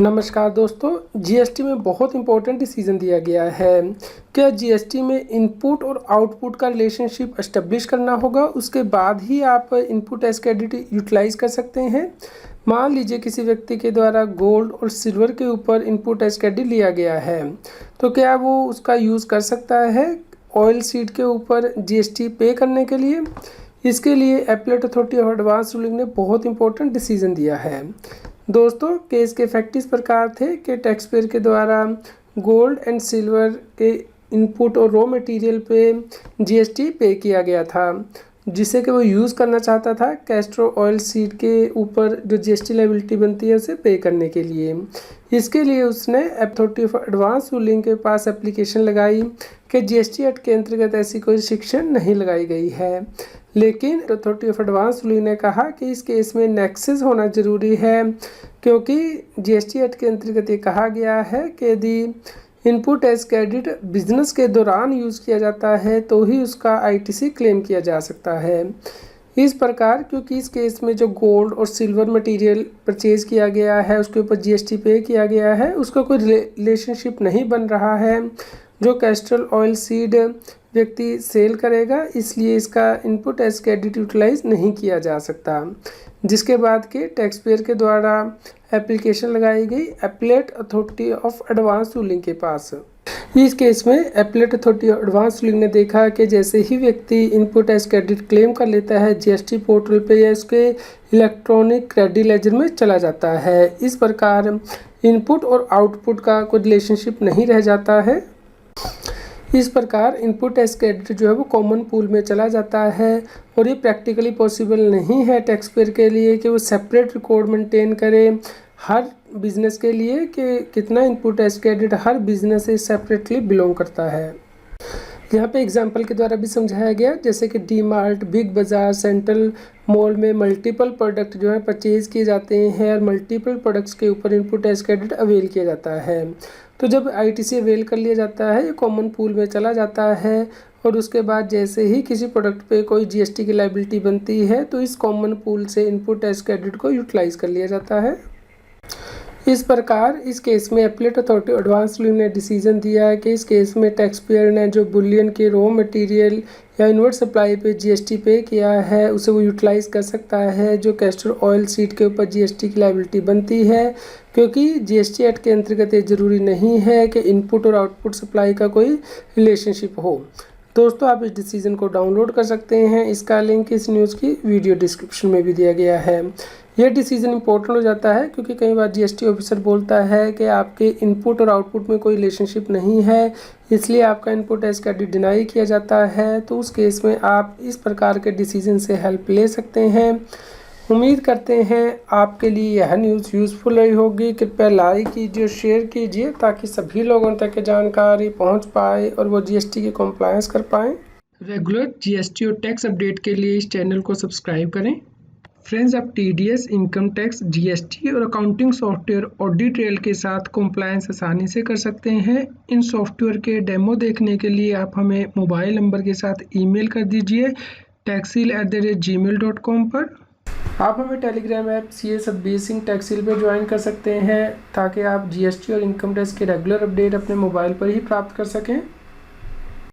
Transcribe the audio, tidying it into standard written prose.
नमस्कार दोस्तों, जीएसटी में बहुत इंपॉर्टेंट डिसीजन दिया गया है। क्या जीएसटी में इनपुट और आउटपुट का रिलेशनशिप एस्टेब्लिश करना होगा, उसके बाद ही आप इनपुट टैक्स क्रेडिट यूटिलाइज कर सकते हैं। मान लीजिए किसी व्यक्ति के द्वारा गोल्ड और सिल्वर के ऊपर इनपुट टैक्स क्रेडिट लिया गया है, तो क्या वो उसका यूज़ कर सकता है ऑयल सीड के ऊपर जीएसटी पे करने के लिए। इसके लिए appellate authority of advance ruling ने बहुत इंपॉर्टेंट डिसीजन दिया है। दोस्तों, केस के फैक्ट इस प्रकार थे कि टैक्स पेयर के द्वारा गोल्ड एंड सिल्वर के इनपुट और रॉ मटेरियल पे जीएसटी पे किया गया था, जिसे कि वो यूज़ करना चाहता था कैस्टर ऑयल सीड के ऊपर जो जीएसटी लायबिलिटी बनती है उसे पे करने के लिए। इसके लिए उसने अथॉरिटी ऑफ एडवांस रूलिंग के पास एप्लीकेशन लगाई कि जीएसटी एक्ट के अंतर्गत ऐसी कोई रिस्ट्रिक्शन नहीं लगाई गई है। लेकिन अथॉरिटी ऑफ एडवांस रूलिंग ने कहा कि इस केस में नेक्सस होना ज़रूरी है, क्योंकि जीएसटी एक्ट के अंतर्गत ये कहा गया है कि यदि इनपुट टैक्स क्रेडिट बिजनेस के दौरान यूज़ किया जाता है तो ही उसका आईटीसी क्लेम किया जा सकता है। इस प्रकार क्योंकि इस केस में जो गोल्ड और सिल्वर मटेरियल परचेज किया गया है उसके ऊपर जीएसटी पे किया गया है, उसका कोई रिलेशनशिप नहीं बन रहा है जो कैस्टर ऑयल सीड व्यक्ति सेल करेगा, इसलिए इसका इनपुट टैक्स क्रेडिट यूटिलाइज नहीं किया जा सकता। जिसके बाद के टैक्स पेयर के द्वारा एप्लीकेशन लगाई गई appellate authority of advance ruling के पास। इस केस में appellate authority of advance ruling ने देखा कि जैसे ही व्यक्ति इनपुट टैक्स क्रेडिट क्लेम कर लेता है जीएसटी पोर्टल पे या उसके इलेक्ट्रॉनिक क्रेडिट लेजर में चला जाता है, इस प्रकार इनपुट और आउटपुट का कोई रिलेशनशिप नहीं रह जाता है। इस प्रकार इनपुट टैक्स क्रेडिट जो है वो कॉमन पूल में चला जाता है और ये प्रैक्टिकली पॉसिबल नहीं है टैक्स पेयर के लिए कि वो सेपरेट रिकॉर्ड मेंटेन करे हर बिजनेस के लिए कि कितना इनपुट टैक्स क्रेडिट हर बिजनेस से सेपरेटली बिलोंग करता है। यहाँ पे एग्जांपल के द्वारा भी समझाया गया, जैसे कि डी मार्ट, बिग बाज़ार, सेंट्रल मॉल में मल्टीपल प्रोडक्ट जो है परचेज़ किए जाते हैं और मल्टीपल प्रोडक्ट्स के ऊपर इनपुट टैक्स क्रेडिट अवेल किया जाता है। तो जब आईटीसी अवेल कर लिया जाता है ये कॉमन पूल में चला जाता है और उसके बाद जैसे ही किसी प्रोडक्ट पे कोई जीएसटी की लायबिलिटी बनती है तो इस कॉमन पूल से इनपुट टैक्स क्रेडिट को यूटिलाइज कर लिया जाता है। इस प्रकार इस केस में एपेलेट अथॉरिटी एडवांस रूलिंग ने डिसीजन दिया है कि इस केस में टैक्स पेयर ने जो बुलियन के रॉ मटेरियल या इनवर्ट सप्लाई पे जीएसटी पे किया है उसे वो यूटिलाइज कर सकता है जो कैस्टर ऑयल सीड के ऊपर जीएसटी की लायबिलिटी बनती है, क्योंकि जीएसटी एक्ट के अंतर्गत ये ज़रूरी नहीं है कि इनपुट और आउटपुट सप्लाई का कोई रिलेशनशिप हो। दोस्तों, आप इस डिसीजन को डाउनलोड कर सकते हैं, इसका लिंक इस न्यूज़ की वीडियो डिस्क्रिप्शन में भी दिया गया है। यह डिसीजन इंपॉर्टेंट हो जाता है क्योंकि कई बार जीएसटी ऑफिसर बोलता है कि आपके इनपुट और आउटपुट में कोई रिलेशनशिप नहीं है, इसलिए आपका इनपुट टैक्स क्रेडिट डिनाई किया जाता है। तो उस केस में आप इस प्रकार के डिसीजन से हेल्प ले सकते हैं। उम्मीद करते हैं आपके लिए यह न्यूज़ यूज़फुल रही होगी। कृपया लाइक कीजिए, शेयर कीजिए ताकि सभी लोगों तक जानकारी पहुंच पाए और वो जीएसटी की कॉम्प्लायंस कर पाएँ। रेगुलर जीएसटी और टैक्स अपडेट के लिए इस चैनल को सब्सक्राइब करें। फ्रेंड्स, आप टीडीएस, इनकम टैक्स, जीएसटी और अकाउंटिंग सॉफ्टवेयर ऑडिट ट्रेल के साथ कॉम्प्लायंस आसानी से कर सकते हैं। इन सॉफ्टवेयर के डेमो देखने के लिए आप हमें मोबाइल नंबर के साथ ईमेल कर दीजिए taxil@gmail.com पर। आप हमें टेलीग्राम ऐप CS बेसिंग टैक्सिल पर ज्वाइन कर सकते हैं ताकि आप जीएसटी और इनकम टैक्स के रेगुलर अपडेट अपने मोबाइल पर ही प्राप्त कर सकें।